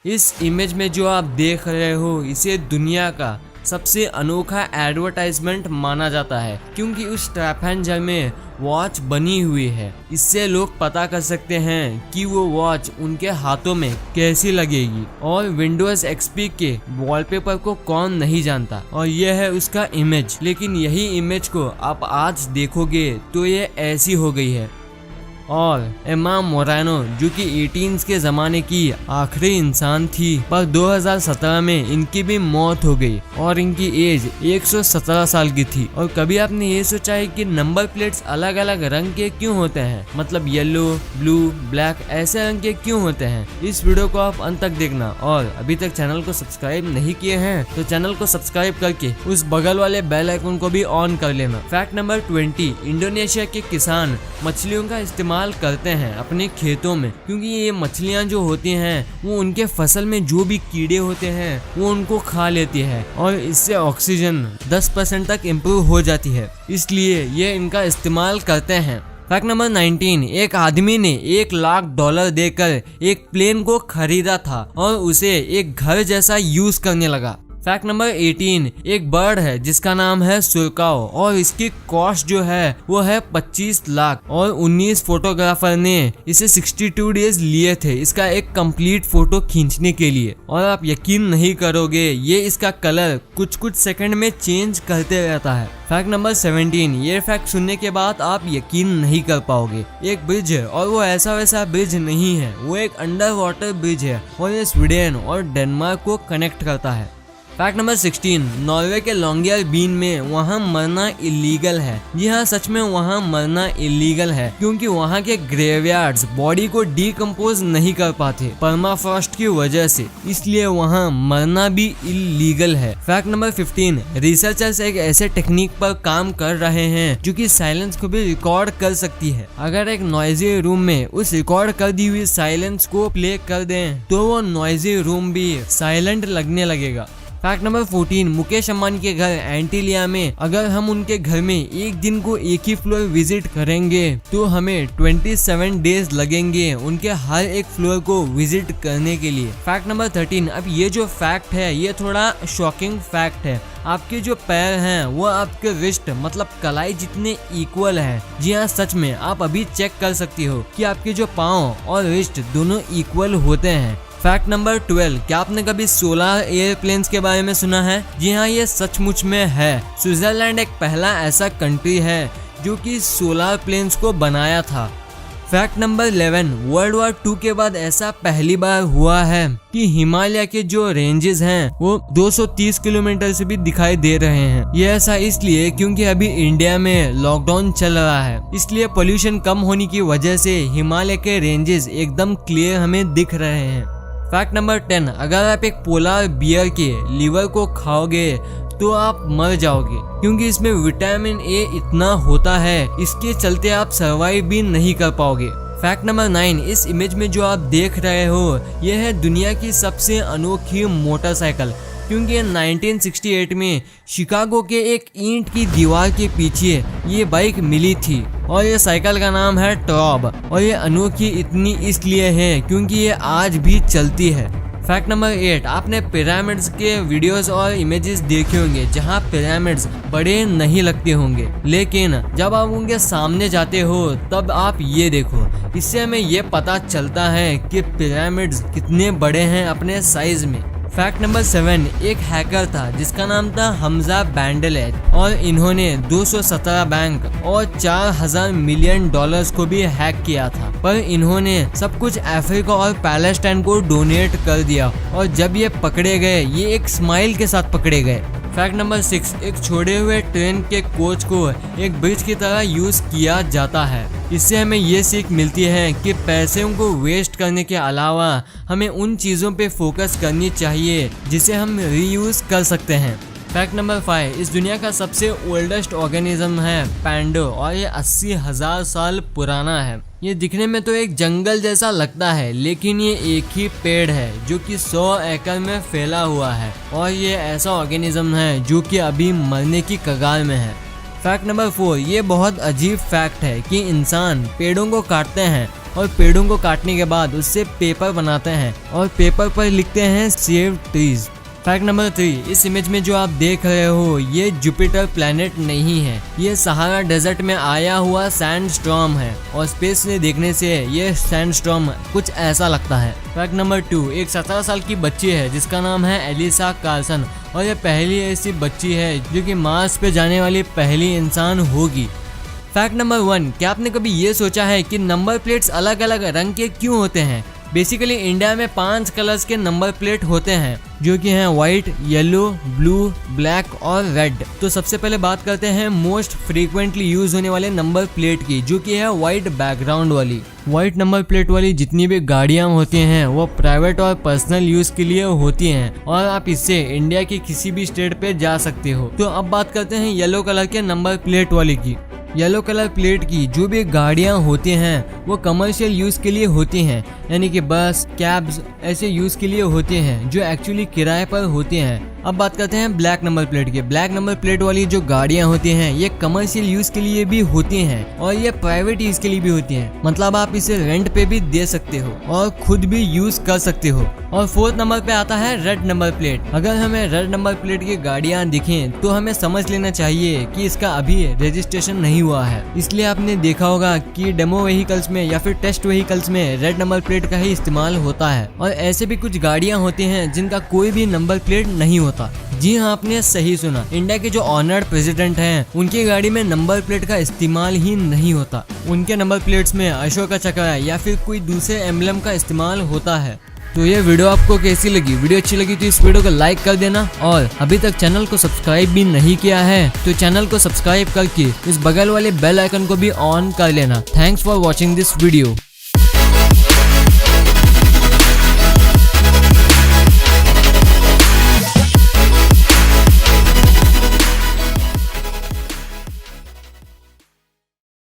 इस इमेज में जो आप देख रहे हो इसे दुनिया का सबसे अनोखा एडवर्टाइजमेंट माना जाता है, क्योंकि उस स्ट्रैपहैंगर में वॉच बनी हुई है। इससे लोग पता कर सकते हैं कि वो वॉच उनके हाथों में कैसी लगेगी। और विंडोज एक्सपी के वॉलपेपर को कौन नहीं जानता, और यह है उसका इमेज। लेकिन यही इमेज को आप आज देखोगे तो ये ऐसी हो गई है। और एम्मा मोरानो जो कि 18 के ज़माने की आखिरी इंसान थी, पर 2017 में इनकी भी मौत हो गई और इनकी एज 117 साल की थी। और कभी आपने ये सोचा है कि नंबर प्लेट्स अलग अलग रंग के क्यों होते हैं, मतलब येलो, ब्लू, ब्लैक ऐसे रंग के क्यों होते हैं? इस वीडियो को आप अंत तक देखना, और अभी तक चैनल को सब्सक्राइब नहीं किए हैं तो चैनल को सब्सक्राइब करके उस बगल वाले बेल आइकन को भी ऑन कर लेना। फैक्ट नंबर 20, इंडोनेशिया के किसान मछलियों का इस्तेमाल करते हैं अपने खेतों में, क्योंकि ये मछलियां जो होती हैं वो उनके फसल में जो भी कीड़े होते हैं वो उनको खा लेती है, और इससे ऑक्सीजन 10% तक इम्प्रूव हो जाती है, इसलिए ये इनका इस्तेमाल करते हैं। फैक्ट नंबर 19, एक आदमी ने $1,00,000 देकर एक प्लेन को खरीदा था और उसे एक घर जैसा यूज करने लगा। फैक्ट नंबर 18, एक बर्ड है जिसका नाम है सुरकाओ, और इसकी कॉस्ट जो है वो है 25 लाख, और 19 फोटोग्राफर ने इसे 62 डेज लिए थे इसका एक कंप्लीट फोटो खींचने के लिए। और आप यकीन नहीं करोगे, ये इसका कलर कुछ सेकंड में चेंज करते रहता है। फैक्ट नंबर 17, ये फैक्ट सुनने के बाद आप यकीन नहीं कर पाओगे। एक ब्रिज है, और वो ऐसा वैसा ब्रिज नहीं है, वो एक अंडर वाटर ब्रिज है, और ये स्वीडन और डेनमार्क को कनेक्ट करता है। फैक्ट नंबर 16, नॉर्वे के लॉन्गियरबीन में वहाँ मरना इलीगल है। जी हाँ, सच में वहाँ मरना इलीगल है, क्योंकि वहाँ के ग्रेवयार्ड्स बॉडी को डिकम्पोज नहीं कर पाते परमाफ्रॉस्ट की वजह से, इसलिए वहाँ मरना भी इलीगल है। फैक्ट नंबर 15, रिसर्चर्स एक ऐसे टेक्निक पर काम कर रहे हैं जो कि साइलेंस को भी रिकॉर्ड कर सकती है। अगर एक नॉइजी रूम में उस रिकॉर्ड कर दी हुई साइलेंस को प्ले कर दें तो वो नॉइजी रूम भी साइलेंट लगने लगेगा। फैक्ट नंबर 14, मुकेश अंबानी के घर एंटीलिया में अगर हम उनके घर में एक दिन को एक ही फ्लोर विजिट करेंगे तो हमें 27 डेज लगेंगे उनके हर एक फ्लोर को विजिट करने के लिए। फैक्ट नंबर 13, अब ये जो फैक्ट है ये थोड़ा शॉकिंग फैक्ट है। आपके जो पैर हैं वो आपके रिस्ट मतलब कलाई जितने इक्वल है। जी हाँ, सच में आप अभी चेक कर सकती हो कि आपके जो पाँव और रिस्ट दोनों इक्वल होते हैं। फैक्ट नंबर 12, क्या आपने कभी सोलर एयरप्लेन्स के बारे में सुना है? जी हाँ, ये सचमुच में है। स्विट्जरलैंड एक पहला ऐसा कंट्री है जो कि सोलर प्लेन्स को बनाया था। फैक्ट नंबर 11, वर्ल्ड वॉर 2 के बाद ऐसा पहली बार हुआ है कि हिमालय के जो रेंजेस हैं वो 230 किलोमीटर से भी दिखाई दे रहे हैं। ये ऐसा इसलिए क्योंकि अभी इंडिया में लॉकडाउन चल रहा है, इसलिए पोल्यूशन कम होने की वजह से हिमालय के रेंजेस एकदम क्लियर हमें दिख रहे हैं। फैक्ट नंबर 10, अगर आप एक पोलर बियर के लीवर को खाओगे तो आप मर जाओगे, क्योंकि इसमें विटामिन ए इतना होता है, इसके चलते आप सर्वाइव भी नहीं कर पाओगे। फैक्ट नंबर 9, इस इमेज में जो आप देख रहे हो यह है दुनिया की सबसे अनोखी मोटरसाइकिल, क्योंकि 1968 में शिकागो के एक ईंट की दीवार के पीछे ये बाइक मिली थी, और ये साइकिल का नाम है टॉब, और ये अनोखी इतनी इसलिए है क्योंकि ये आज भी चलती है। फैक्ट नंबर 8, आपने पिरामिड्स के वीडियोस और इमेजेस देखे होंगे जहाँ पिरामिड्स बड़े नहीं लगते होंगे, लेकिन जब आप उनके सामने जाते हो तब आप ये देखो, इससे हमें ये पता चलता है कि पिरामिड्स कितने बड़े हैं अपने साइज में। फैक्ट नंबर 7, एक हैकर था जिसका नाम था हमजा बैंडलेज, और इन्होंने 217 बैंक और $4,000 मिलियन को भी हैक किया था, पर इन्होंने सब कुछ अफ्रीका और पैलेस्टाइन को डोनेट कर दिया, और जब ये पकड़े गए ये एक स्माइल के साथ पकड़े गए। फैक्ट नंबर 6, एक छोड़े हुए ट्रेन के कोच को एक ब्रिज की तरह यूज किया जाता है। इससे हमें ये सीख मिलती है कि पैसों को वेस्ट करने के अलावा हमें उन चीज़ों पे फोकस करनी चाहिए जिसे हम रीयूज कर सकते हैं। फैक्ट नंबर 5, इस दुनिया का सबसे ओल्डेस्ट ऑर्गेनिज्म है पैंडो, और ये 80,000 साल पुराना है। ये दिखने में तो एक जंगल जैसा लगता है, लेकिन ये एक ही पेड़ है जो कि 100 एकड़ में फैला हुआ है, और ये ऐसा ऑर्गेनिज्म है जो कि अभी मरने की कगार में है। फैक्ट नंबर 4, ये बहुत अजीब फैक्ट है कि इंसान पेड़ों को काटते हैं और पेड़ों को काटने के बाद उससे पेपर बनाते हैं और पेपर पर लिखते हैं सेव ट्रीज। फैक्ट नंबर 3, इस इमेज में जो आप देख रहे हो ये जुपिटर प्लैनेट नहीं है, ये सहारा डेजर्ट में आया हुआ सैंडस्टॉर्म है और स्पेस से देखने से ये सैंडस्टॉर्म कुछ ऐसा लगता है। फैक्ट नंबर 2, एक 17 साल की बच्ची है जिसका नाम है एलिसा कार्सन और ये पहली ऐसी बच्ची है जो कि मार्स पे जाने वाली पहली इंसान होगी। फैक्ट नंबर 1, क्या आपने कभी ये सोचा है कि नंबर प्लेट्स अलग अलग रंग के क्यों होते हैं? बेसिकली इंडिया में 5 कलर्स के नंबर प्लेट होते हैं जो कि हैं व्हाइट, येलो, ब्लू, ब्लैक और रेड। तो सबसे पहले बात करते हैं मोस्ट फ्रीक्वेंटली यूज होने वाले नंबर प्लेट की, जो कि है व्हाइट बैकग्राउंड वाली। व्हाइट नंबर प्लेट वाली जितनी भी गाड़ियां होती हैं वो प्राइवेट और पर्सनल यूज के लिए होती हैं और आप इससे इंडिया के किसी भी स्टेट पे जा सकते हो। तो अब बात करते हैं येलो कलर के नंबर प्लेट वाली की। येलो कलर प्लेट की जो भी गाड़ियां होती हैं वो कमर्शियल यूज के लिए होती हैं, यानी कि बस, कैब्स ऐसे यूज के लिए होती हैं जो एक्चुअली किराए पर होती हैं। अब बात करते हैं ब्लैक नंबर प्लेट की। ब्लैक नंबर प्लेट वाली जो गाड़ियां होती हैं ये कमर्शियल यूज के लिए भी होती हैं और ये प्राइवेट यूज के लिए भी होती हैं, मतलब आप इसे रेंट पे भी दे सकते हो और खुद भी यूज कर सकते हो। और 4th नंबर पे आता है रेड नंबर प्लेट। अगर हमें रेड नंबर प्लेट की गाड़ियां दिखें तो हमें समझ लेना चाहिए कि इसका अभी रजिस्ट्रेशन नहीं हुआ है, इसलिए आपने देखा होगा कि डेमो व्हीकल्स में या फिर टेस्ट व्हीकल्स में रेड नंबर प्लेट का ही इस्तेमाल होता है। और ऐसे भी कुछ गाड़ियां होती हैं जिनका कोई भी नंबर प्लेट नहीं होता। जी हाँ, आपने सही सुना, इंडिया के जो ऑनर्ड प्रेसिडेंट हैं उनकी गाड़ी में नंबर प्लेट का इस्तेमाल ही नहीं होता। उनके नंबर प्लेट्स में अशोक चक्र या फिर कोई दूसरे एम्बलम का इस्तेमाल होता है। तो ये वीडियो आपको कैसी लगी? वीडियो अच्छी लगी तो इस वीडियो को लाइक कर देना और अभी तक चैनल को सब्सक्राइब भी नहीं किया है तो चैनल को सब्सक्राइब करके इस बगल वाले बेल आइकन को भी ऑन कर लेना। Thanks for watching this video.